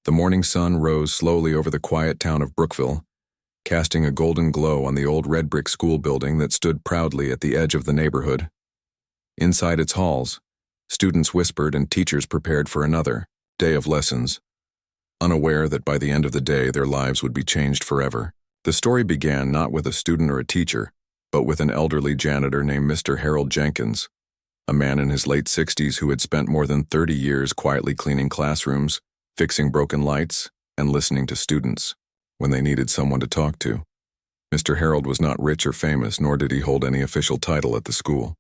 The morning sun rose slowly over the quiet town of Brookville, casting a golden glow on the old red brick school building that stood proudly at the edge of the neighborhood. Inside its halls, students whispered and teachers prepared for another day of lessons, unaware that by the end of the day their lives would be changed forever. The story began not with a student or a teacher, but with an elderly janitor named Mr. Harold Jenkins, a man in his late 60s who had spent more than 30 years quietly cleaning classrooms, fixing broken lights, and listening to students when they needed someone to talk to. Mr. Harold was not rich or famous, nor did he hold any official title at the school.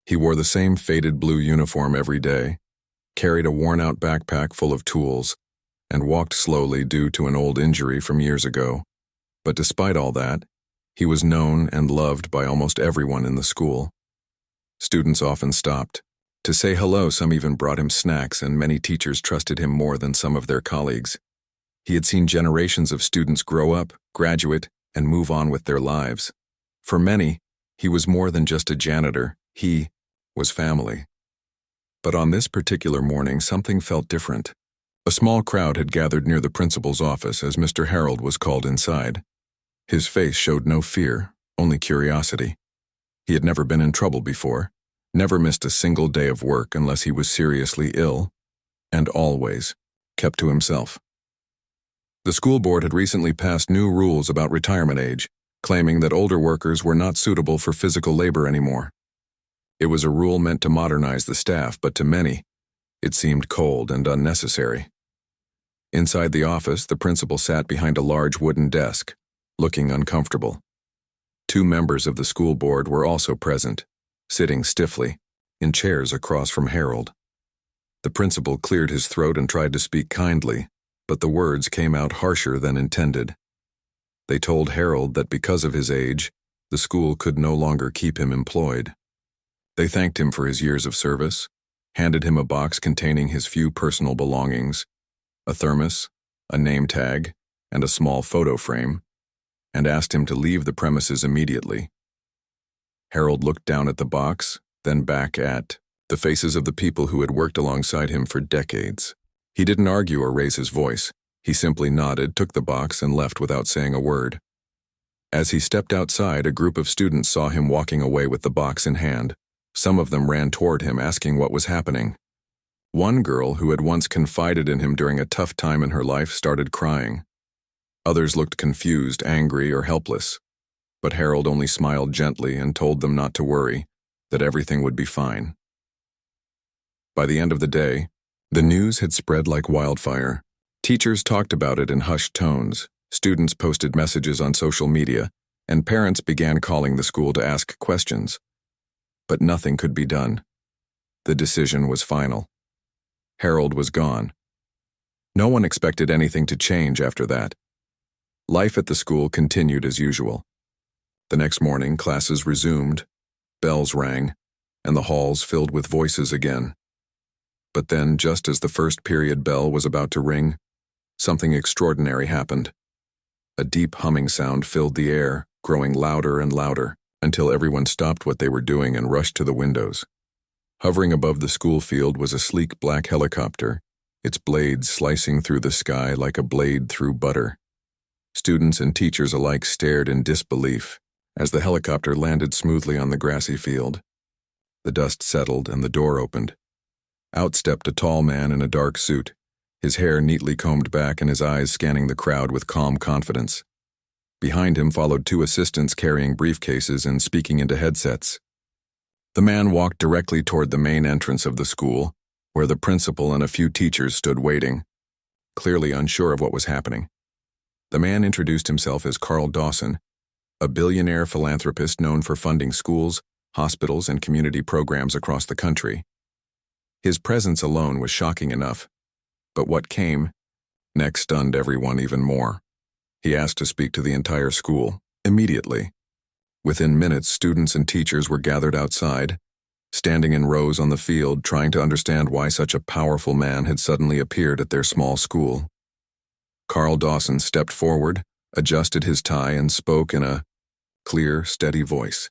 He wore the same faded blue uniform every day, carried a worn-out backpack full of tools, and walked slowly due to an old injury from years ago. But despite all that, he was known and loved by almost everyone in the school. Students often stopped to say hello. Some even brought him snacks, and many teachers trusted him more than some of their colleagues. He had seen generations of students grow up, graduate, and move on with their lives. For many, he was more than just a janitor. He was family. But on this particular morning, something felt different. A small crowd had gathered near the principal's office as Mr. Harold was called inside. His face showed no fear, only curiosity. He had never been in trouble before, never missed a single day of work unless he was seriously ill, and always kept to himself. The school board had recently passed new rules about retirement age, claiming that older workers were not suitable for physical labor anymore. It was a rule meant to modernize the staff, but to many, it seemed cold and unnecessary. Inside the office, the principal sat behind a large wooden desk, looking uncomfortable. Two members of the school board were also present, sitting stiffly, in chairs across from Harold. The principal cleared his throat and tried to speak kindly, but the words came out harsher than intended. They told Harold that because of his age, the school could no longer keep him employed. They thanked him for his years of service, handed him a box containing his few personal belongings, a thermos, a name tag, and a small photo frame, and asked him to leave the premises immediately. Harold looked down at the box, then back at the faces of the people who had worked alongside him for decades. He didn't argue or raise his voice. He simply nodded, took the box, and left without saying a word. As he stepped outside, a group of students saw him walking away with the box in hand. Some of them ran toward him, asking what was happening. One girl, who had once confided in him during a tough time in her life, started crying. Others looked confused, angry, or helpless. But Harold only smiled gently and told them not to worry, that everything would be fine. By the end of the day, the news had spread like wildfire. Teachers talked about it in hushed tones, students posted messages on social media, and parents began calling the school to ask questions. But nothing could be done. The decision was final. Harold was gone. No one expected anything to change after that. Life at the school continued as usual. The next morning, classes resumed, bells rang, and the halls filled with voices again. But then, just as the first period bell was about to ring, something extraordinary happened. A deep humming sound filled the air, growing louder and louder, until everyone stopped what they were doing and rushed to the windows. Hovering above the school field was a sleek black helicopter, its blades slicing through the sky like a blade through butter. Students and teachers alike stared in disbelief as the helicopter landed smoothly on the grassy field. The dust settled and the door opened. Out stepped a tall man in a dark suit, his hair neatly combed back and his eyes scanning the crowd with calm confidence. Behind him followed two assistants carrying briefcases and speaking into headsets. The man walked directly toward the main entrance of the school, where the principal and a few teachers stood waiting, clearly unsure of what was happening. The man introduced himself as Carl Dawson, a billionaire philanthropist known for funding schools, hospitals, and community programs across the country. His presence alone was shocking enough, but what came next stunned everyone even more. He asked to speak to the entire school, immediately. Within minutes, students and teachers were gathered outside, standing in rows on the field, trying to understand why such a powerful man had suddenly appeared at their small school. Carl Dawson stepped forward, adjusted his tie, and spoke in a clear, steady voice.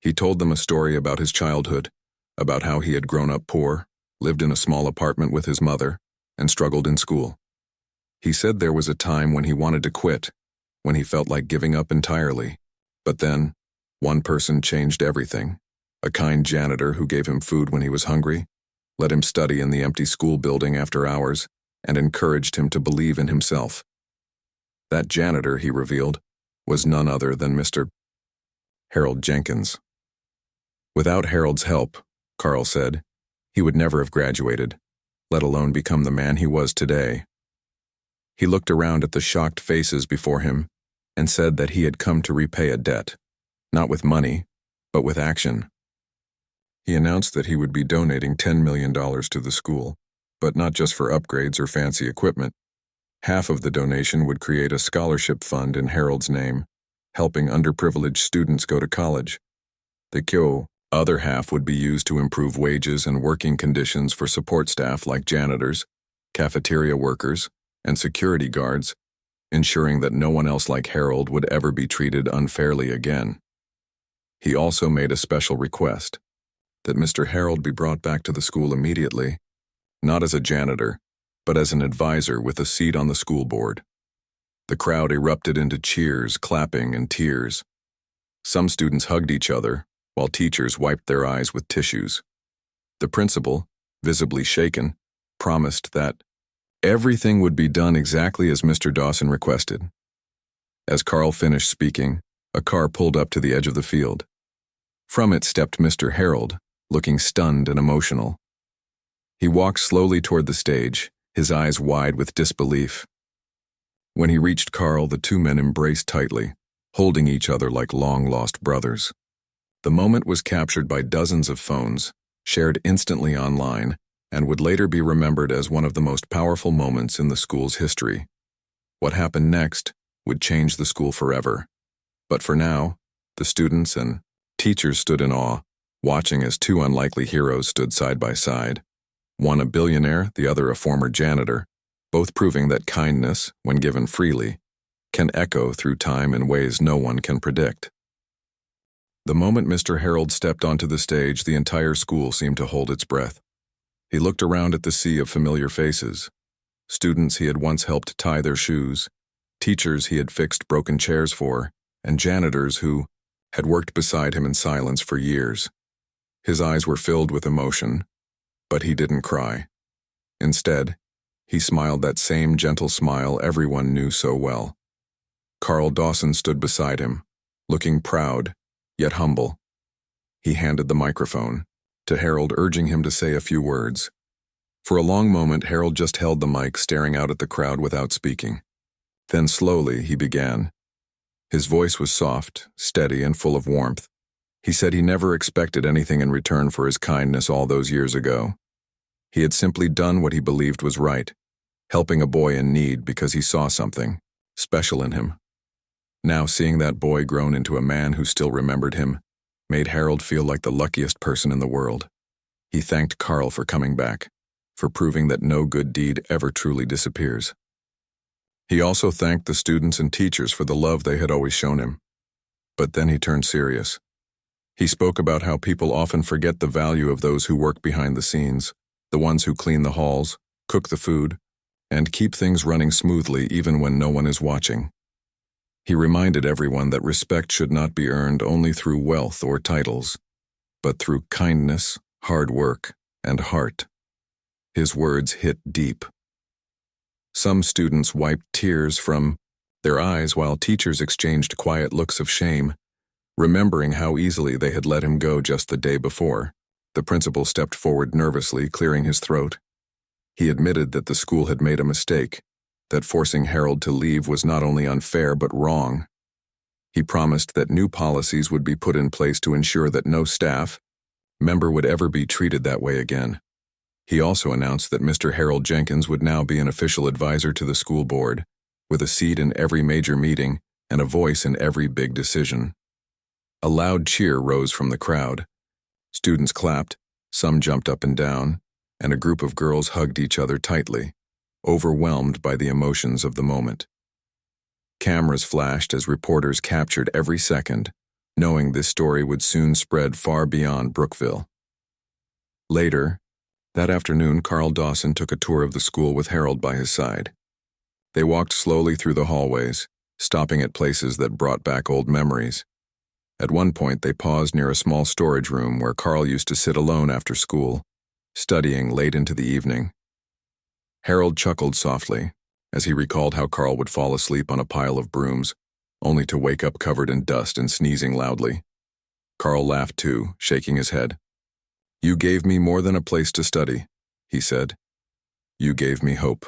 He told them a story about his childhood, about how he had grown up poor, lived in a small apartment with his mother, and struggled in school. He said there was a time when he wanted to quit, when he felt like giving up entirely. But then, one person changed everything. A kind janitor who gave him food when he was hungry, let him study in the empty school building after hours, and encouraged him to believe in himself. That janitor, he revealed, was none other than Mr. Harold Jenkins. Without Harold's help, Carl said, he would never have graduated, let alone become the man he was today. He looked around at the shocked faces before him and said that he had come to repay a debt, not with money, but with action. He announced that he would be donating $10 million to the school, but not just for upgrades or fancy equipment. Half of the donation would create a scholarship fund in Harold's name, helping underprivileged students go to college. The other half would be used to improve wages and working conditions for support staff like janitors, cafeteria workers, and security guards, ensuring that no one else like Harold would ever be treated unfairly again. He also made a special request that Mr. Harold be brought back to the school immediately, not as a janitor, but as an advisor with a seat on the school board. The crowd erupted into cheers, clapping, and tears. Some students hugged each other, while teachers wiped their eyes with tissues. The principal, visibly shaken, promised that everything would be done exactly as Mr. Dawson requested. As Carl finished speaking, a car pulled up to the edge of the field. From it stepped Mr. Harold, looking stunned and emotional. He walked slowly toward the stage, his eyes wide with disbelief. When he reached Carl, the two men embraced tightly, holding each other like long-lost brothers. The moment was captured by dozens of phones, shared instantly online, and would later be remembered as one of the most powerful moments in the school's history. What happened next would change the school forever. But for now, the students and teachers stood in awe, watching as two unlikely heroes stood side by side. One a billionaire, the other a former janitor, both proving that kindness, when given freely, can echo through time in ways no one can predict. The moment Mr. Harold stepped onto the stage, the entire school seemed to hold its breath. He looked around at the sea of familiar faces, students he had once helped tie their shoes, teachers he had fixed broken chairs for, and janitors who had worked beside him in silence for years. His eyes were filled with emotion, but he didn't cry. Instead, he smiled that same gentle smile everyone knew so well. Carl Dawson stood beside him, looking proud, yet humble. He handed the microphone to Harold, urging him to say a few words. For a long moment, Harold just held the mic, staring out at the crowd without speaking. Then slowly, he began. His voice was soft, steady, and full of warmth. He said he never expected anything in return for his kindness all those years ago. He had simply done what he believed was right, helping a boy in need because he saw something special in him. Now, seeing that boy grown into a man who still remembered him made Harold feel like the luckiest person in the world. He thanked Carl for coming back, for proving that no good deed ever truly disappears. He also thanked the students and teachers for the love they had always shown him. But then he turned serious. He spoke about how people often forget the value of those who work behind the scenes, the ones who clean the halls, cook the food, and keep things running smoothly even when no one is watching. He reminded everyone that respect should not be earned only through wealth or titles, but through kindness, hard work, and heart. His words hit deep. Some students wiped tears from their eyes while teachers exchanged quiet looks of shame, remembering how easily they had let him go just the day before. The principal stepped forward nervously, clearing his throat. He admitted that the school had made a mistake, that forcing Harold to leave was not only unfair but wrong. He promised that new policies would be put in place to ensure that no staff member would ever be treated that way again. He also announced that Mr. Harold Jenkins would now be an official advisor to the school board, with a seat in every major meeting and a voice in every big decision. A loud cheer rose from the crowd. Students clapped, some jumped up and down, and a group of girls hugged each other tightly, overwhelmed by the emotions of the moment. Cameras flashed as reporters captured every second, knowing this story would soon spread far beyond Brookville. Later, That afternoon, Carl Dawson took a tour of the school with Harold by his side. They walked slowly through the hallways, stopping at places that brought back old memories. At one point, they paused near a small storage room where Carl used to sit alone after school, studying late into the evening. Harold chuckled softly as he recalled how Carl would fall asleep on a pile of brooms, only to wake up covered in dust and sneezing loudly. Carl laughed too, shaking his head. "You gave me more than a place to study," he said. "You gave me hope."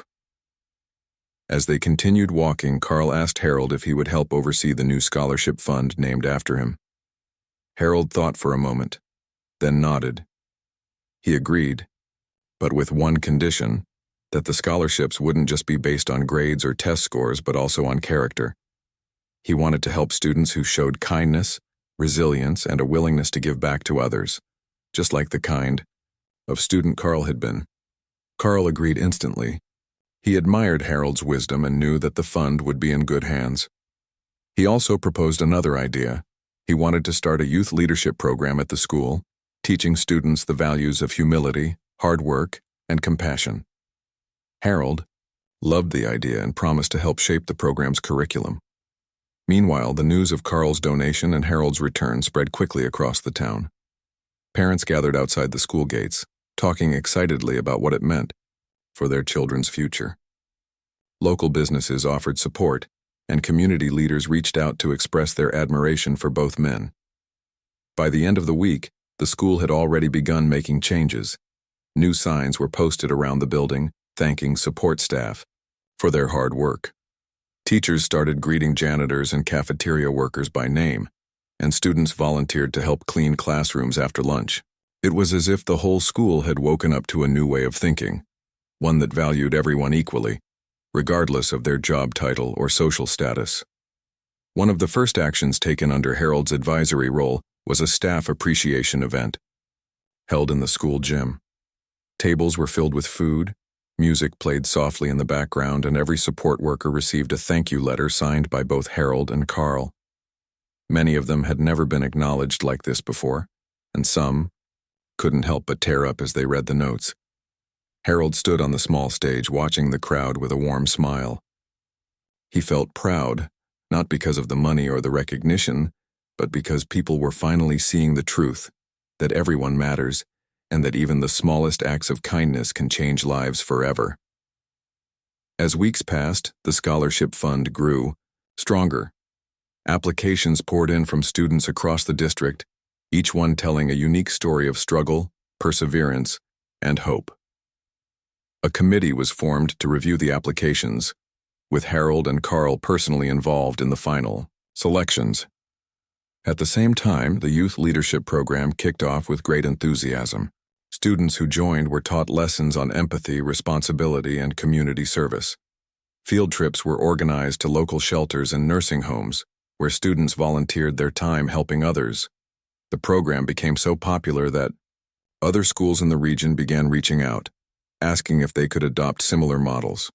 As they continued walking, Carl asked Harold if he would help oversee the new scholarship fund named after him. Harold thought for a moment, then nodded. He agreed, but with one condition, that the scholarships wouldn't just be based on grades or test scores, but also on character. He wanted to help students who showed kindness, resilience, and a willingness to give back to others, just like the kind of student Carl had been. Carl agreed instantly. He admired Harold's wisdom and knew that the fund would be in good hands. He also proposed another idea. He wanted to start a youth leadership program at the school, teaching students the values of humility, hard work, and compassion. Harold loved the idea and promised to help shape the program's curriculum. Meanwhile, the news of Carl's donation and Harold's return spread quickly across the town. Parents gathered outside the school gates, talking excitedly about what it meant for their children's future. Local businesses offered support, and community leaders reached out to express their admiration for both men. By the end of the week, the school had already begun making changes. New signs were posted around the building, thanking support staff for their hard work. Teachers started greeting janitors and cafeteria workers by name, and students volunteered to help clean classrooms after lunch. It was as if the whole school had woken up to a new way of thinking, one that valued everyone equally, regardless of their job title or social status. One of the first actions taken under Harold's advisory role was a staff appreciation event, held in the school gym. Tables were filled with food, music played softly in the background, and every support worker received a thank you letter signed by both Harold and Carl. Many of them had never been acknowledged like this before, and some couldn't help but tear up as they read the notes. Harold stood on the small stage watching the crowd with a warm smile. He felt proud, not because of the money or the recognition, but because people were finally seeing the truth, that everyone matters, and that even the smallest acts of kindness can change lives forever. As weeks passed, the scholarship fund grew stronger. Applications poured in from students across the district, each one telling a unique story of struggle, perseverance, and hope. A committee was formed to review the applications, with Harold and Carl personally involved in the final selections. At the same time, the youth leadership program kicked off with great enthusiasm. Students who joined were taught lessons on empathy, responsibility, and community service. Field trips were organized to local shelters and nursing homes, where students volunteered their time helping others. The program became so popular that other schools in the region began reaching out, asking if they could adopt similar models.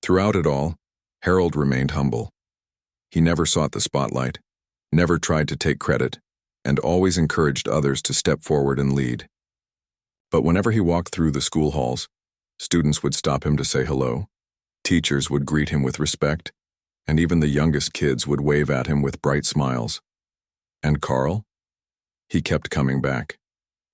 Throughout it all, Harold remained humble. He never sought the spotlight, never tried to take credit, and always encouraged others to step forward and lead. But whenever he walked through the school halls, students would stop him to say hello, teachers would greet him with respect, and even the youngest kids would wave at him with bright smiles. And Carl? He kept coming back.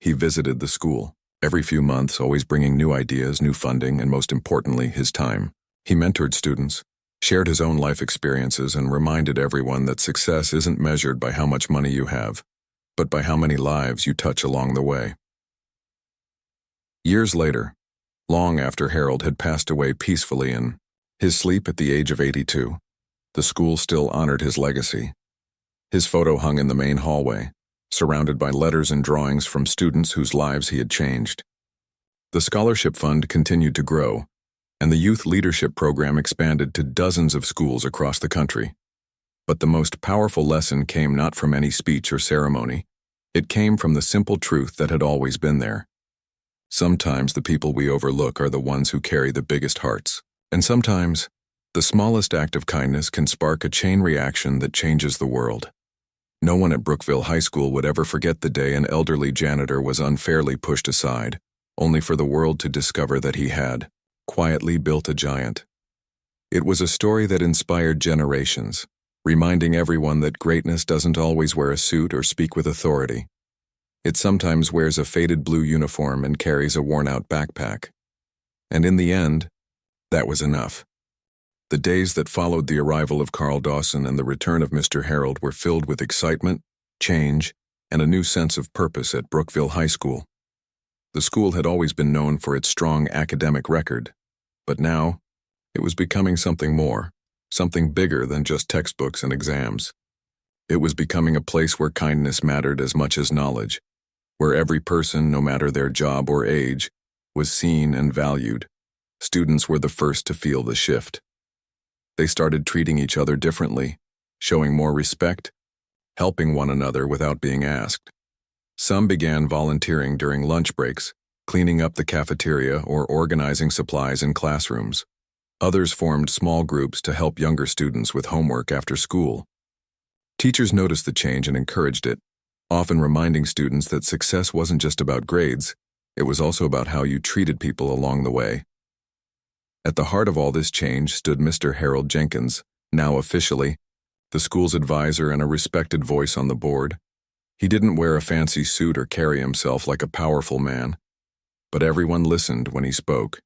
He visited the school, every few months, always bringing new ideas, new funding, and most importantly, his time. He mentored students, shared his own life experiences, and reminded everyone that success isn't measured by how much money you have, but by how many lives you touch along the way. Years later, long after Harold had passed away peacefully in his sleep at the age of 82, the school still honored his legacy. His photo hung in the main hallway, surrounded by letters and drawings from students whose lives he had changed. The scholarship fund continued to grow, and the youth leadership program expanded to dozens of schools across the country. But the most powerful lesson came not from any speech or ceremony. It came from the simple truth that had always been there. Sometimes the people we overlook are the ones who carry the biggest hearts, and sometimes the smallest act of kindness can spark a chain reaction that changes the world. No one at Brookville High School would ever forget the day an elderly janitor was unfairly pushed aside, only for the world to discover that he had quietly built a giant. It was a story that inspired generations, reminding everyone that greatness doesn't always wear a suit or speak with authority. It sometimes wears a faded blue uniform and carries a worn-out backpack. And in the end, that was enough. The days that followed the arrival of Carl Dawson and the return of Mr. Harold were filled with excitement, change, and a new sense of purpose at Brookville High School. The school had always been known for its strong academic record, but now it was becoming something more, something bigger than just textbooks and exams. It was becoming a place where kindness mattered as much as knowledge, where every person, no matter their job or age, was seen and valued. Students were the first to feel the shift. They started treating each other differently, showing more respect, helping one another without being asked. Some began volunteering during lunch breaks, cleaning up the cafeteria or organizing supplies in classrooms. Others formed small groups to help younger students with homework after school. Teachers noticed the change and encouraged it, often reminding students that success wasn't just about grades, it was also about how you treated people along the way. At the heart of all this change stood Mr. Harold Jenkins, now officially the school's advisor and a respected voice on the board. He didn't wear a fancy suit or carry himself like a powerful man, but everyone listened when he spoke.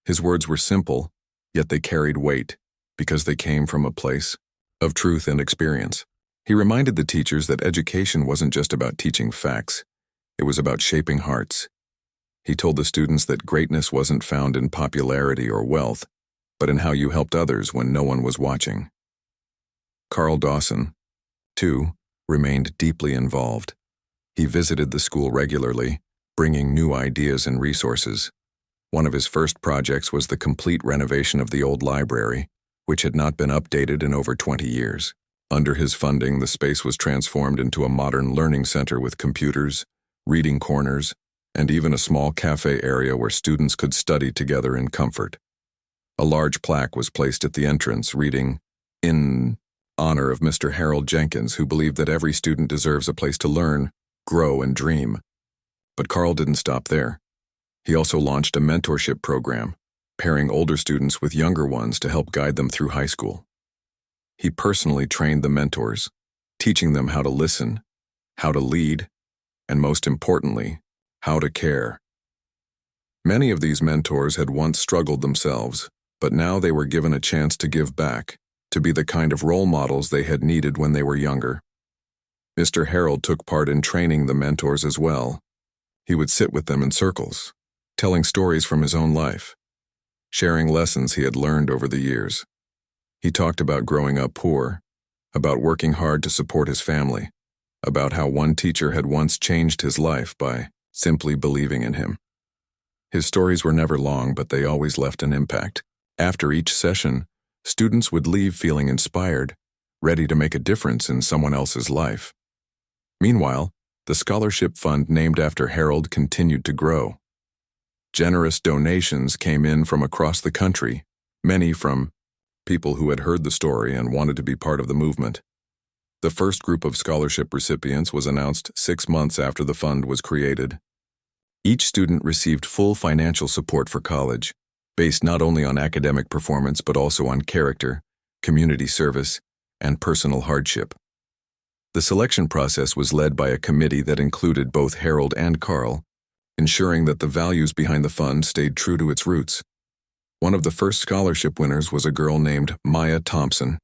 His words were simple, yet they carried weight, because they came from a place of truth and experience. He reminded the teachers that education wasn't just about teaching facts, it was about shaping hearts. He told the students that greatness wasn't found in popularity or wealth, but in how you helped others when no one was watching. Carl Dawson, too, remained deeply involved. He visited the school regularly, bringing new ideas and resources. One of his first projects was the complete renovation of the old library, which had not been updated in over 20 years. Under his funding, the space was transformed into a modern learning center with computers, reading corners, and even a small cafe area where students could study together in comfort. A large plaque was placed at the entrance reading, "In honor of Mr. Harold Jenkins, who believed that every student deserves a place to learn, grow, and dream." But Carl didn't stop there. He also launched a mentorship program, pairing older students with younger ones to help guide them through high school. He personally trained the mentors, teaching them how to listen, how to lead, and most importantly, how to care. Many of these mentors had once struggled themselves, but now they were given a chance to give back, to be the kind of role models they had needed when they were younger. Mr. Harold took part in training the mentors as well. He would sit with them in circles, telling stories from his own life, sharing lessons he had learned over the years. He talked about growing up poor, about working hard to support his family, about how one teacher had once changed his life by simply believing in him. His stories were never long, but they always left an impact. After each session, students would leave feeling inspired, ready to make a difference in someone else's life. Meanwhile, the scholarship fund named after Harold continued to grow. Generous donations came in from across the country, many from people who had heard the story and wanted to be part of the movement. The first group of scholarship recipients was announced 6 months after the fund was created. Each student received full financial support for college, based not only on academic performance but also on character, community service, and personal hardship. The selection process was led by a committee that included both Harold and Carl, ensuring that the values behind the fund stayed true to its roots. One of the first scholarship winners was a girl named Maya Thompson,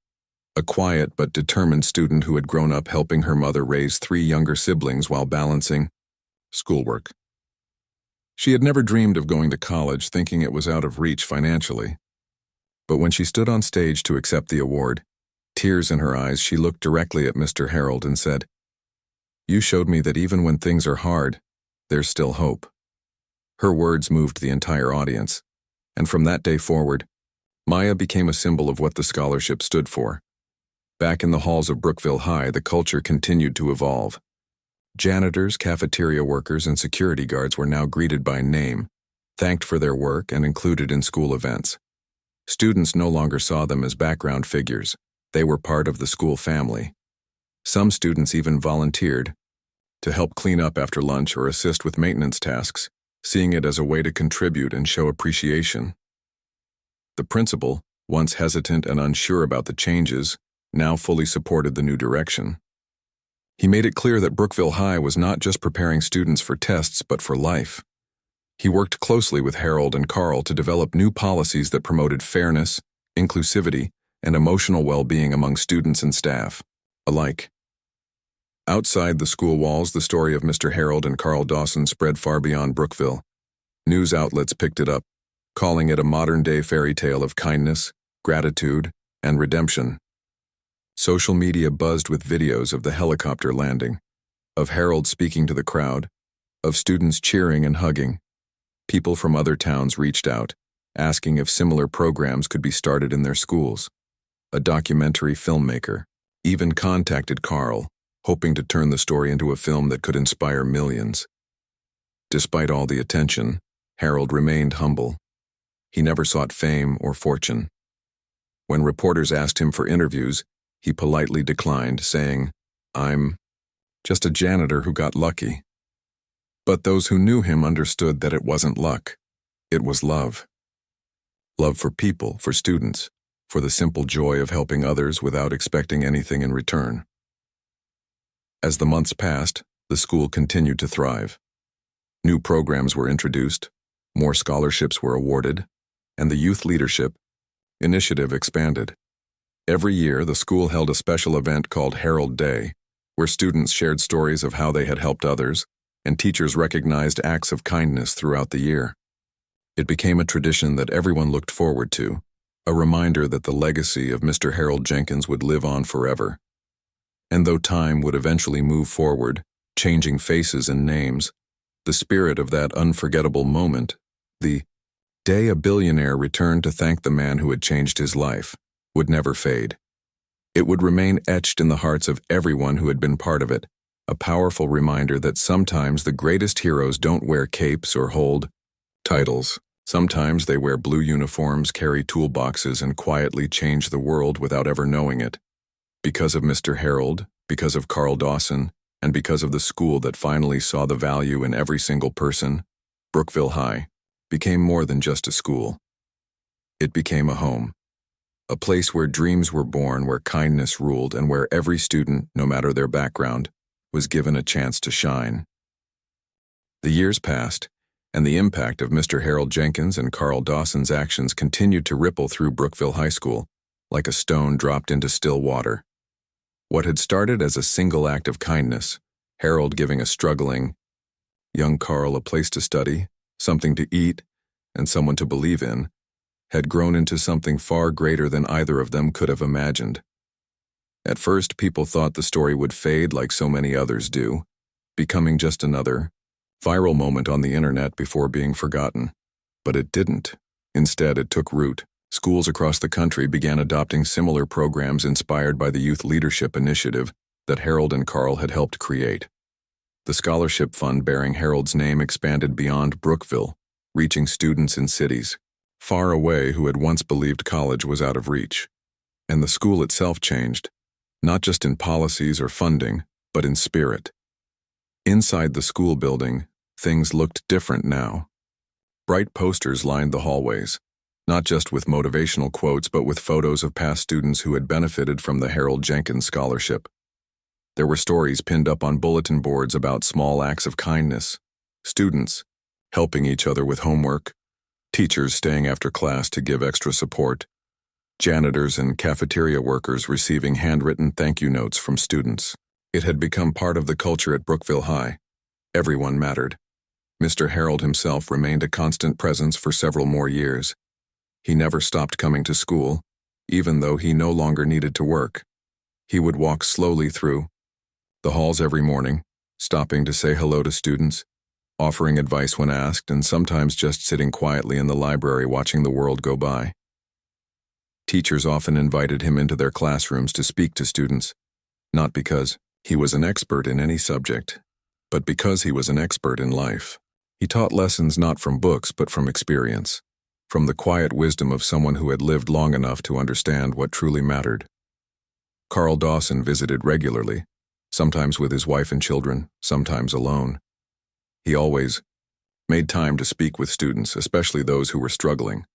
a quiet but determined student who had grown up helping her mother raise 3 younger siblings while balancing schoolwork. She had never dreamed of going to college, thinking it was out of reach financially. But when she stood on stage to accept the award, tears in her eyes, she looked directly at Mr. Harold and said, "You showed me that even when things are hard, there's still hope." Her words moved the entire audience, and from that day forward, Maya became a symbol of what the scholarship stood for. Back in the halls of Brookville High, the culture continued to evolve. Janitors, cafeteria workers, and security guards were now greeted by name, thanked for their work, and included in school events. Students no longer saw them as background figures. They were part of the school family. Some students even volunteered to help clean up after lunch or assist with maintenance tasks, seeing it as a way to contribute and show appreciation. The principal, once hesitant and unsure about the changes, now fully supported the new direction. He made it clear that Brookville High was not just preparing students for tests but for life. He worked closely with Harold and Carl to develop new policies that promoted fairness, inclusivity, and emotional well-being among students and staff alike. Outside the school walls, the story of Mr. Harold and Carl Dawson spread far beyond Brookville. News outlets picked it up, calling it a modern-day fairy tale of kindness, gratitude, and redemption. Social media buzzed with videos of the helicopter landing, of Harold speaking to the crowd, of students cheering and hugging. People from other towns reached out, asking if similar programs could be started in their schools. A documentary filmmaker even contacted Carl, hoping to turn the story into a film that could inspire millions. Despite all the attention, Harold remained humble. He never sought fame or fortune. When reporters asked him for interviews, he politely declined, saying, "I'm just a janitor who got lucky." But those who knew him understood that it wasn't luck. It was love. Love for people, for students, for the simple joy of helping others without expecting anything in return. As the months passed, the school continued to thrive. New programs were introduced, more scholarships were awarded, and the youth leadership initiative expanded. Every year, the school held a special event called Herald Day, where students shared stories of how they had helped others, and teachers recognized acts of kindness throughout the year. It became a tradition that everyone looked forward to, a reminder that the legacy of Mr. Harold Jenkins would live on forever. And though time would eventually move forward, changing faces and names, the spirit of that unforgettable moment, the day a billionaire returned to thank the man who had changed his life, would never fade. It would remain etched in the hearts of everyone who had been part of it, a powerful reminder that sometimes the greatest heroes don't wear capes or hold titles. Sometimes they wear blue uniforms, carry toolboxes, and quietly change the world without ever knowing it. Because of Mr. Harold, because of Carl Dawson, and because of the school that finally saw the value in every single person, Brookville High became more than just a school. It became a home. A place where dreams were born, where kindness ruled, and where every student, no matter their background, was given a chance to shine. The years passed, and the impact of Mr. Harold Jenkins and Carl Dawson's actions continued to ripple through Brookville High School, like a stone dropped into still water. What had started as a single act of kindness, Harold giving a struggling young Carl a place to study, something to eat, and someone to believe in, had grown into something far greater than either of them could have imagined. At first, people thought the story would fade like so many others do, becoming just another viral moment on the internet before being forgotten. But it didn't. Instead, it took root. Schools across the country began adopting similar programs inspired by the Youth Leadership Initiative that Harold and Carl had helped create. The scholarship fund bearing Harold's name expanded beyond Brookville, reaching students in cities far away who had once believed college was out of reach. And the school itself changed, not just in policies or funding, but in spirit. Inside the school building, things looked different now. Bright posters lined the hallways, not just with motivational quotes but with photos of past students who had benefited from the Harold Jenkins Scholarship. There were stories pinned up on bulletin boards about small acts of kindness, students helping each other with homework, teachers staying after class to give extra support, janitors and cafeteria workers receiving handwritten thank you notes from students. It had become part of the culture at Brookville High. Everyone mattered. Mr. Harold himself remained a constant presence for several more years. He never stopped coming to school, even though he no longer needed to work. He would walk slowly through the halls every morning, stopping to say hello to students, offering advice when asked, and sometimes just sitting quietly in the library watching the world go by. Teachers often invited him into their classrooms to speak to students, not because he was an expert in any subject, but because he was an expert in life. He taught lessons not from books but from experience, from the quiet wisdom of someone who had lived long enough to understand what truly mattered. Carl Dawson visited regularly, sometimes with his wife and children, sometimes alone. He always made time to speak with students, especially those who were struggling.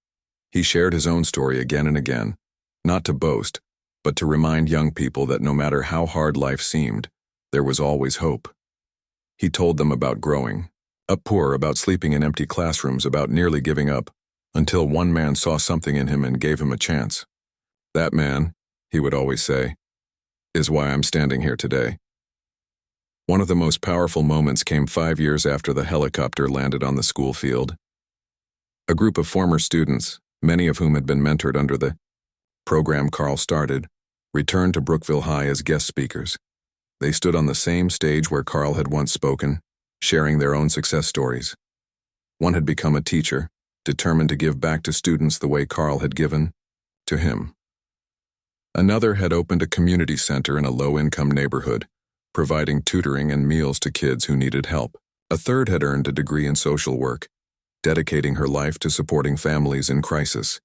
He shared his own story again and again, not to boast, but to remind young people that no matter how hard life seemed, there was always hope. He told them about growing up poor, about sleeping in empty classrooms, about nearly giving up, until one man saw something in him and gave him a chance. That man, he would always say, is why I'm standing here today. One of the most powerful moments came 5 years after the helicopter landed on the school field. A group of former students, many of whom had been mentored under the program Carl started, returned to Brookville High as guest speakers. They stood on the same stage where Carl had once spoken, sharing their own success stories. One had become a teacher, determined to give back to students the way Carl had given to him. Another had opened a community center in a low-income neighborhood, providing tutoring and meals to kids who needed help. A third had earned a degree in social work, dedicating her life to supporting families in crisis.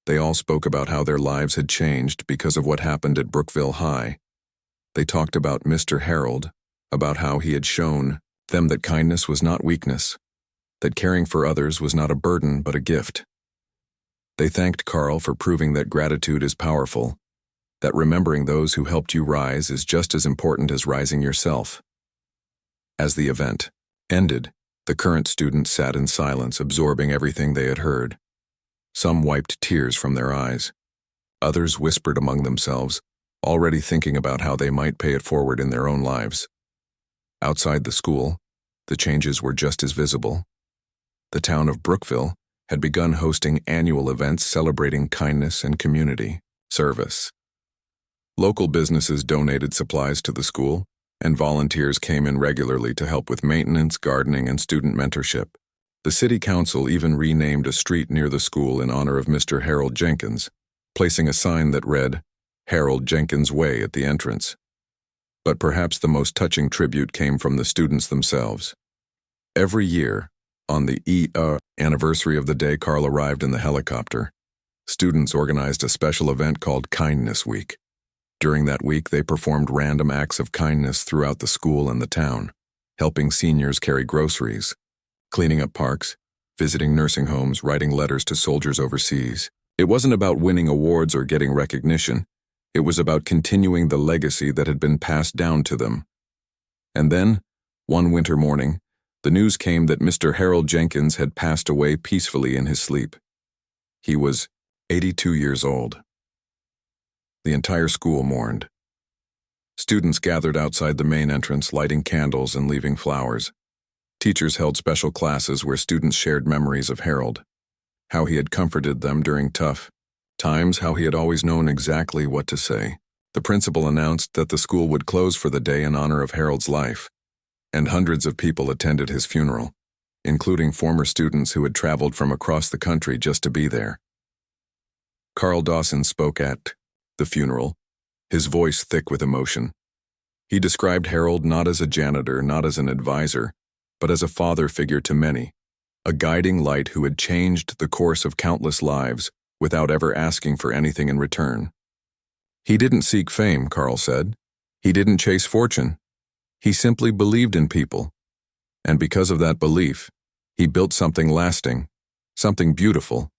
They all spoke about how their lives had changed because of what happened at Brookville High. They talked about Mr. Harold, about how he had shown them that kindness was not weakness, that caring for others was not a burden but a gift. They thanked Carl for proving that gratitude is powerful, that remembering those who helped you rise is just as important as rising yourself. As the event ended, the current students sat in silence, absorbing everything they had heard. Some wiped tears from their eyes. Others whispered among themselves, already thinking about how they might pay it forward in their own lives. Outside the school, the changes were just as visible. The town of Brookville had begun hosting annual events celebrating kindness and community service. Local businesses donated supplies to the school, and volunteers came in regularly to help with maintenance, gardening, and student mentorship. The city council even renamed a street near the school in honor of Mr. Harold Jenkins, placing a sign that read, "Harold Jenkins Way" at the entrance. But perhaps the most touching tribute came from the students themselves. Every year, on the anniversary of the day Carl arrived in the helicopter, students organized a special event called Kindness Week. During that week, they performed random acts of kindness throughout the school and the town, helping seniors carry groceries, cleaning up parks, visiting nursing homes, writing letters to soldiers overseas. It wasn't about winning awards or getting recognition. It was about continuing the legacy that had been passed down to them. And then, one winter morning, the news came that Mr. Harold Jenkins had passed away peacefully in his sleep. He was 82 years old. The entire school mourned. Students gathered outside the main entrance, lighting candles and leaving flowers. Teachers held special classes where students shared memories of Harold, how he had comforted them during tough times, how he had always known exactly what to say. The principal announced that the school would close for the day in honor of Harold's life, and hundreds of people attended his funeral, including former students who had traveled from across the country just to be there. Carl Dawson spoke at the funeral, his voice thick with emotion. He described Harold not as a janitor, not as an advisor, but as a father figure to many, a guiding light who had changed the course of countless lives without ever asking for anything in return. He didn't seek fame, Carl said. He didn't chase fortune. He simply believed in people. And because of that belief, he built something lasting, something beautiful.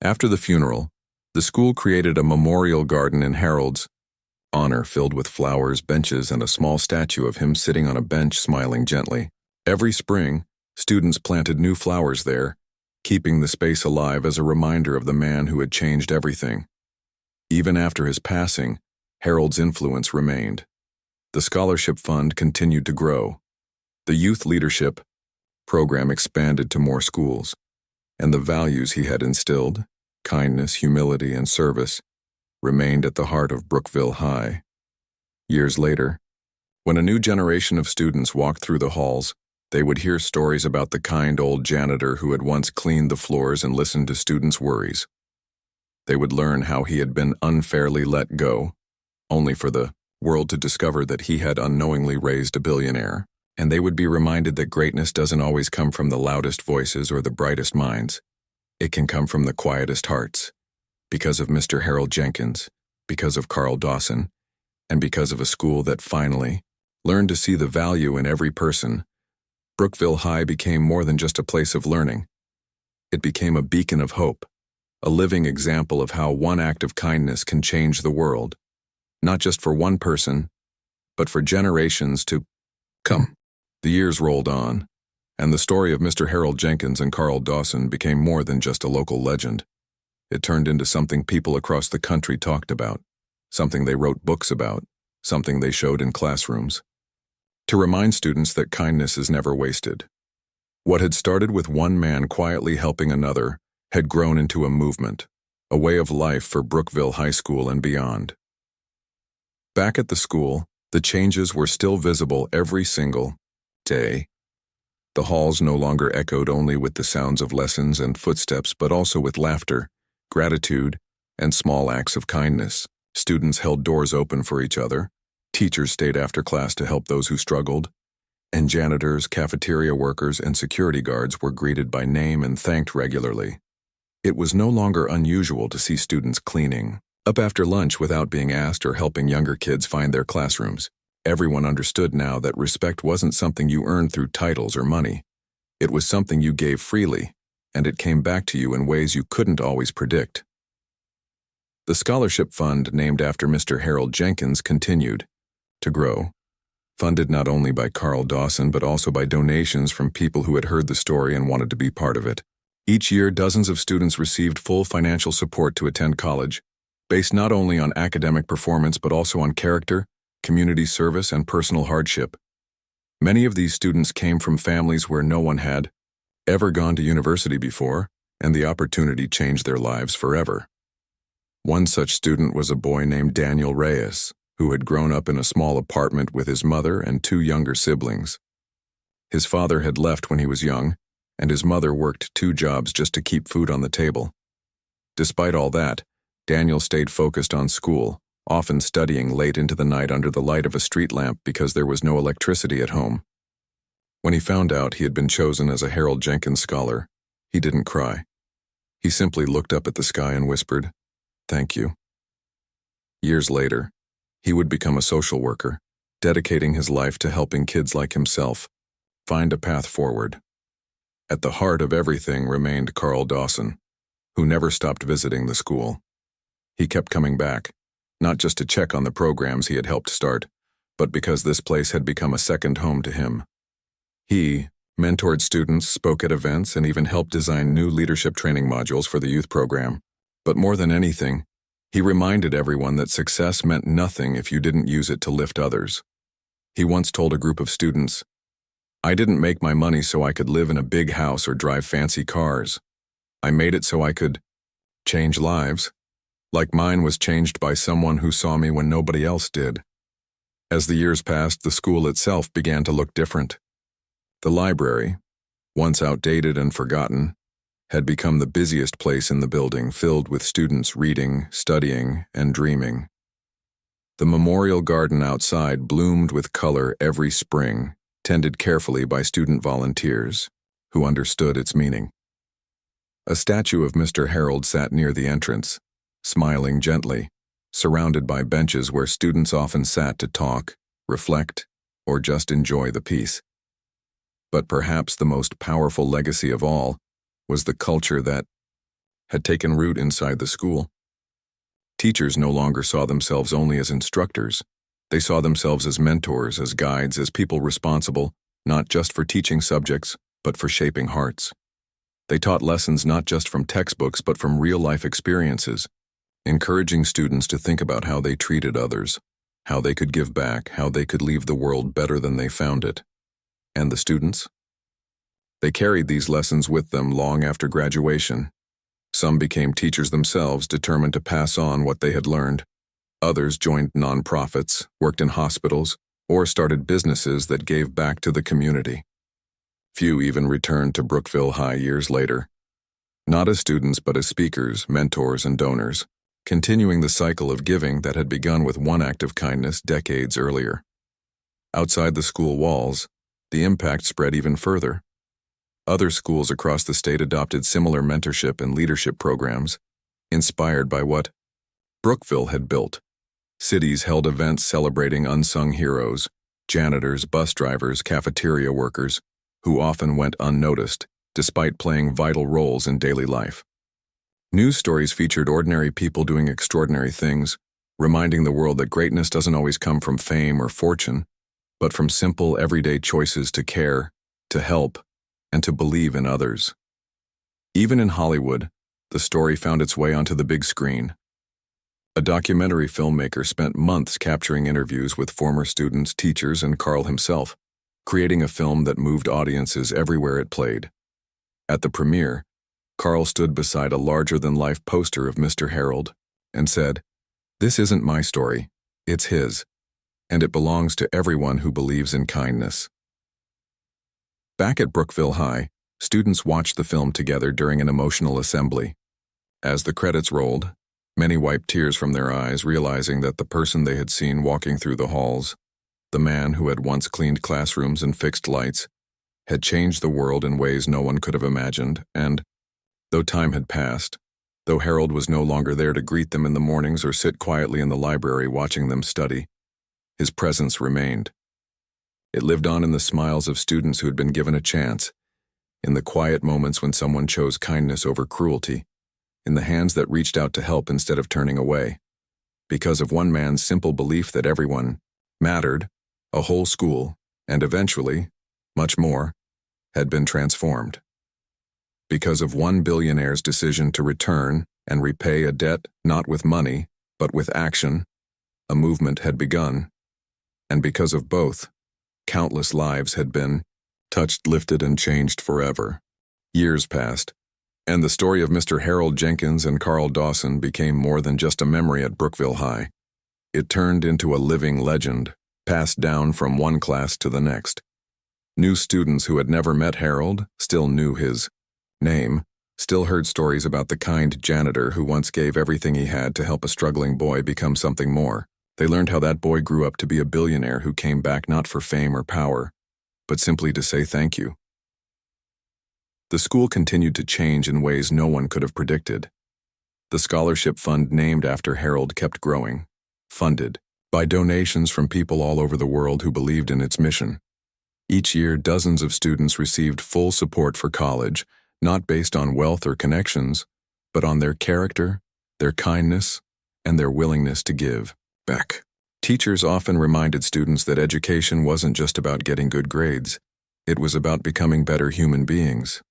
After the funeral, the school created a memorial garden in Harold's honor, filled with flowers, benches, and a small statue of him sitting on a bench smiling gently. Every spring, students planted new flowers there, keeping the space alive as a reminder of the man who had changed everything. Even after his passing, Harold's influence remained. The scholarship fund continued to grow. The youth leadership program expanded to more schools, and the values he had instilled, kindness, humility, and service, remained at the heart of Brookville High. Years later, when a new generation of students walked through the halls, they would hear stories about the kind old janitor who had once cleaned the floors and listened to students' worries. They would learn how he had been unfairly let go, only for the world to discover that he had unknowingly raised a billionaire. And they would be reminded that greatness doesn't always come from the loudest voices or the brightest minds. It can come from the quietest hearts. Because of Mr. Harold Jenkins, because of Carl Dawson, and because of a school that finally learned to see the value in every person, Brookville High became more than just a place of learning. It became a beacon of hope, a living example of how one act of kindness can change the world, not just for one person, but for generations to come. The years rolled on, and the story of Mr. Harold Jenkins and Carl Dawson became more than just a local legend. It turned into something people across the country talked about, something they wrote books about, something they showed in classrooms, to remind students that kindness is never wasted. What had started with one man quietly helping another had grown into a movement, a way of life for Brookville High School and beyond. Back at the school, the changes were still visible every single day. The halls no longer echoed only with the sounds of lessons and footsteps, but also with laughter, gratitude, and small acts of kindness. Students held doors open for each other, teachers stayed after class to help those who struggled, and janitors, cafeteria workers, and security guards were greeted by name and thanked regularly. It was no longer unusual to see students cleaning up after lunch without being asked or helping younger kids find their classrooms. Everyone understood now that respect wasn't something you earned through titles or money. It was something you gave freely, and it came back to you in ways you couldn't always predict. The scholarship fund named after Mr. Harold Jenkins continued to grow, funded not only by Carl Dawson but also by donations from people who had heard the story and wanted to be part of it. Each year, dozens of students received full financial support to attend college, based not only on academic performance but also on character, community service, and personal hardship. Many of these students came from families where no one had ever gone to university before, and the opportunity changed their lives forever. One such student was a boy named Daniel Reyes, who had grown up in a small apartment with his mother and two younger siblings. His father had left when he was young, and his mother worked 2 jobs just to keep food on the table. Despite all that, Daniel stayed focused on school, often studying late into the night under the light of a street lamp because there was no electricity at home. When he found out he had been chosen as a Harold Jenkins Scholar, he didn't cry. He simply looked up at the sky and whispered, "Thank you." Years later, he would become a social worker, dedicating his life to helping kids like himself find a path forward. At the heart of everything remained Carl Dawson, who never stopped visiting the school. He kept coming back, not just to check on the programs he had helped start, but because this place had become a second home to him. He mentored students, spoke at events, and even helped design new leadership training modules for the youth program. But more than anything, he reminded everyone that success meant nothing if you didn't use it to lift others. He once told a group of students, "I didn't make my money so I could live in a big house or drive fancy cars. I made it so I could change lives, like mine was changed by someone who saw me when nobody else did." As the years passed, the school itself began to look different. The library, once outdated and forgotten, had become the busiest place in the building, filled with students reading, studying, and dreaming. The memorial garden outside bloomed with color every spring, tended carefully by student volunteers who understood its meaning. A statue of Mr. Harold sat near the entrance, smiling gently, surrounded by benches where students often sat to talk, reflect, or just enjoy the peace. But perhaps the most powerful legacy of all was the culture that had taken root inside the school. Teachers no longer saw themselves only as instructors. They saw themselves as mentors, as guides, as people responsible, not just for teaching subjects, but for shaping hearts. They taught lessons not just from textbooks, but from real-life experiences, encouraging students to think about how they treated others, how they could give back, how they could leave the world better than they found it. And the students? They carried these lessons with them long after graduation. Some became teachers themselves, determined to pass on what they had learned. Others joined nonprofits, worked in hospitals, or started businesses that gave back to the community. Few even returned to Brookville High years later, not as students but as speakers, mentors, and donors, continuing the cycle of giving that had begun with one act of kindness decades earlier. Outside the school walls, the impact spread even further. Other schools across the state adopted similar mentorship and leadership programs, inspired by what Brookville had built. Cities held events celebrating unsung heroes, janitors, bus drivers, cafeteria workers, who often went unnoticed, despite playing vital roles in daily life. News stories featured ordinary people doing extraordinary things, reminding the world that greatness doesn't always come from fame or fortune, but from simple, everyday choices to care, to help, and to believe in others. Even in Hollywood, the story found its way onto the big screen. A documentary filmmaker spent months capturing interviews with former students, teachers, and Carl himself, creating a film that moved audiences everywhere it played. At the premiere, Carl stood beside a larger-than-life poster of Mr. Harold and said, "This isn't my story, it's his, and it belongs to everyone who believes in kindness." Back at Brookville High, students watched the film together during an emotional assembly. As the credits rolled, many wiped tears from their eyes, realizing that the person they had seen walking through the halls, the man who had once cleaned classrooms and fixed lights, had changed the world in ways no one could have imagined, and, though time had passed, though Harold was no longer there to greet them in the mornings or sit quietly in the library watching them study, his presence remained. It lived on in the smiles of students who had been given a chance, in the quiet moments when someone chose kindness over cruelty, in the hands that reached out to help instead of turning away. Because of one man's simple belief that everyone mattered, a whole school, and eventually, much more, had been transformed. Because of one billionaire's decision to return and repay a debt not with money, but with action, a movement had begun. And because of both, countless lives had been touched, lifted, and changed forever. Years passed, and the story of Mr. Harold Jenkins and Carl Dawson became more than just a memory at Brookville High. It turned into a living legend, passed down from one class to the next. New students who had never met Harold still knew his name, still heard stories about the kind janitor who once gave everything he had to help a struggling boy become something more. They learned how that boy grew up to be a billionaire who came back not for fame or power, but simply to say thank you. The school continued to change in ways no one could have predicted. The scholarship fund named after Harold kept growing, funded by donations from people all over the world who believed in its mission. Each year, dozens of students received full support for college, not based on wealth or connections, but on their character, their kindness, and their willingness to give back. Teachers often reminded students that education wasn't just about getting good grades. It was about becoming better human beings.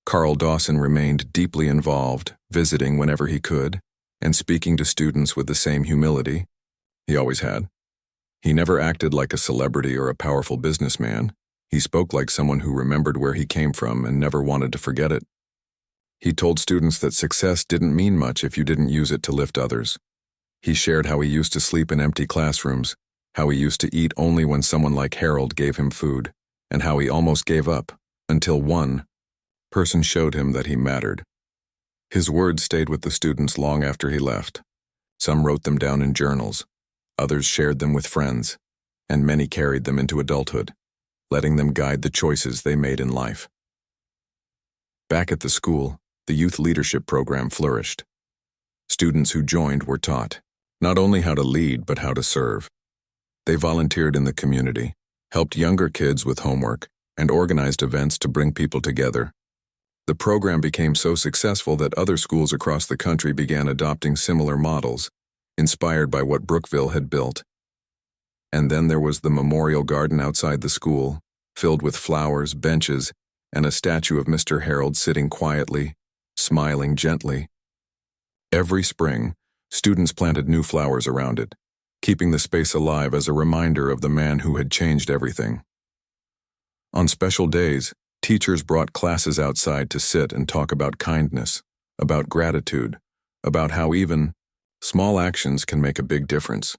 Carl Dawson remained deeply involved, visiting whenever he could, and speaking to students with the same humility he always had. He never acted like a celebrity or a powerful businessman. He spoke like someone who remembered where he came from and never wanted to forget it. He told students that success didn't mean much if you didn't use it to lift others. He shared how he used to sleep in empty classrooms, how he used to eat only when someone like Harold gave him food, and how he almost gave up, until one person showed him that he mattered. His words stayed with the students long after he left. Some wrote them down in journals, others shared them with friends, and many carried them into adulthood, letting them guide the choices they made in life. Back at the school, the youth leadership program flourished. Students who joined were taught not only how to lead, but how to serve. They volunteered in the community, helped younger kids with homework, and organized events to bring people together. The program became so successful that other schools across the country began adopting similar models, inspired by what Brookville had built. And then there was the memorial garden outside the school, filled with flowers, benches, and a statue of Mr. Harold sitting quietly, smiling gently. Every spring, students planted new flowers around it, keeping the space alive as a reminder of the man who had changed everything. On special days, teachers brought classes outside to sit and talk about kindness, about gratitude, about how even small actions can make a big difference.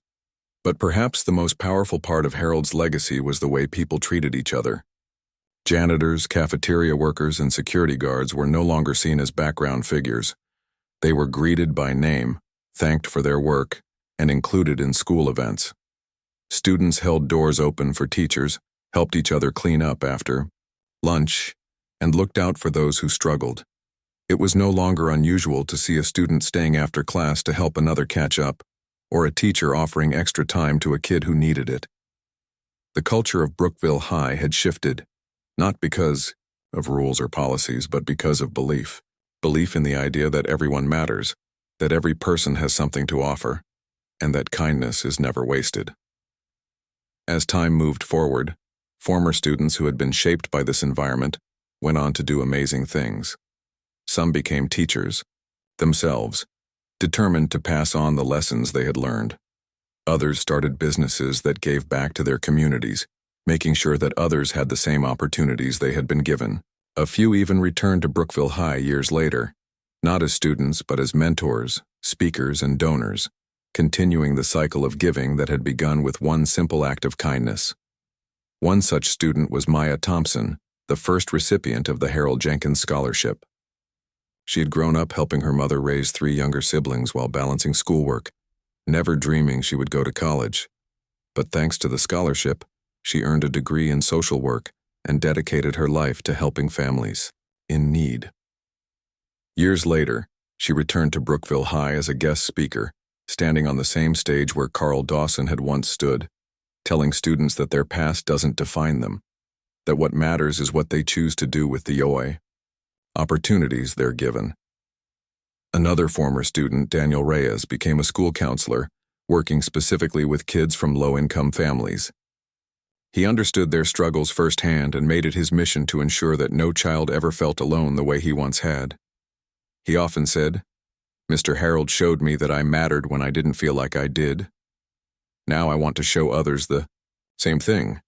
But perhaps the most powerful part of Harold's legacy was the way people treated each other. Janitors, cafeteria workers, and security guards were no longer seen as background figures. They were greeted by name, thanked for their work, and included in school events. Students held doors open for teachers, helped each other clean up after lunch, and looked out for those who struggled. It was no longer unusual to see a student staying after class to help another catch up, or a teacher offering extra time to a kid who needed it. The culture of Brookville High had shifted, Not because of rules or policies, but because of belief. Belief in the idea that everyone matters, that every person has something to offer, and that kindness is never wasted. As time moved forward, former students who had been shaped by this environment went on to do amazing things. Some became teachers, themselves, determined to pass on the lessons they had learned. Others started businesses that gave back to their communities, making sure that others had the same opportunities they had been given. A few even returned to Brookville High years later, not as students but as mentors, speakers, and donors, continuing the cycle of giving that had begun with one simple act of kindness. One such student was Maya Thompson, the first recipient of the Harold Jenkins Scholarship. She had grown up helping her mother raise 3 younger siblings while balancing schoolwork, never dreaming she would go to college. But thanks to the scholarship, she earned a degree in social work and dedicated her life to helping families in need. Years later, she returned to Brookville High as a guest speaker, standing on the same stage where Carl Dawson had once stood, telling students that their past doesn't define them, that what matters is what they choose to do with the opportunities they're given. Another former student, Daniel Reyes, became a school counselor, working specifically with kids from low-income families. He understood their struggles firsthand and made it his mission to ensure that no child ever felt alone the way he once had. He often said, "Mr. Harold showed me that I mattered when I didn't feel like I did. Now I want to show others the same thing."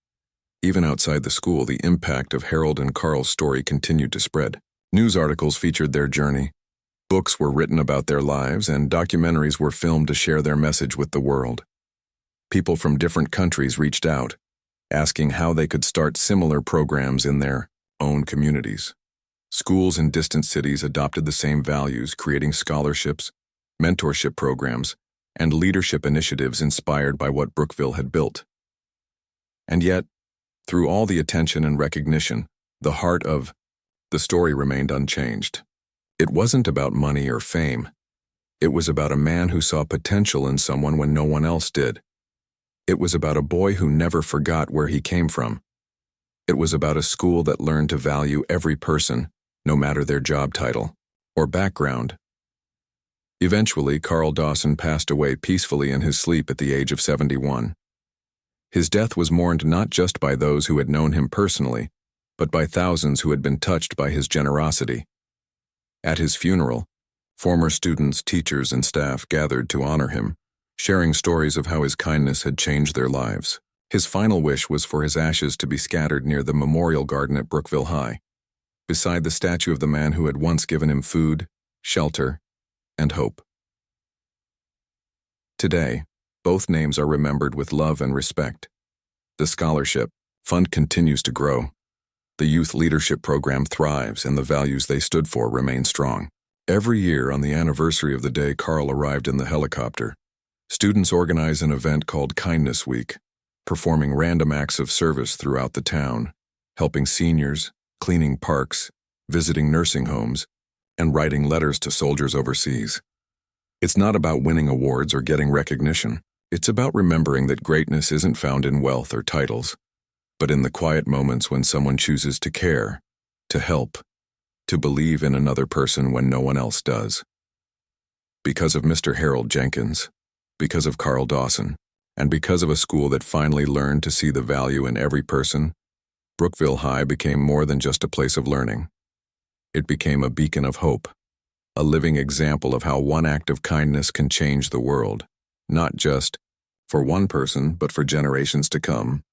Even outside the school, the impact of Harold and Carl's story continued to spread. News articles featured their journey, books were written about their lives, and documentaries were filmed to share their message with the world. People from different countries reached out, asking how they could start similar programs in their own communities. Schools in distant cities adopted the same values, creating scholarships, mentorship programs, and leadership initiatives inspired by what Brookville had built. And yet, through all the attention and recognition, the heart of the story remained unchanged. It wasn't about money or fame. It was about a man who saw potential in someone when no one else did. It was about a boy who never forgot where he came from. It was about a school that learned to value every person, no matter their job title or background. Eventually, Carl Dawson passed away peacefully in his sleep at the age of 71. His death was mourned not just by those who had known him personally, but by thousands who had been touched by his generosity. At his funeral, former students, teachers, and staff gathered to honor him, sharing stories of how his kindness had changed their lives. His final wish was for his ashes to be scattered near the memorial garden at Brookville High, beside the statue of the man who had once given him food, shelter, and hope. Today, both names are remembered with love and respect. The scholarship fund continues to grow. The youth leadership program thrives, and the values they stood for remain strong. Every year on the anniversary of the day Carl arrived in the helicopter, students organize an event called Kindness Week, performing random acts of service throughout the town, helping seniors, cleaning parks, visiting nursing homes, and writing letters to soldiers overseas. It's not about winning awards or getting recognition. It's about remembering that greatness isn't found in wealth or titles, but in the quiet moments when someone chooses to care, to help, to believe in another person when no one else does. Because of Mr. Harold Jenkins, because of Carl Dawson, and because of a school that finally learned to see the value in every person, Brookville High became more than just a place of learning. It became a beacon of hope, a living example of how one act of kindness can change the world, not just for one person, but for generations to come.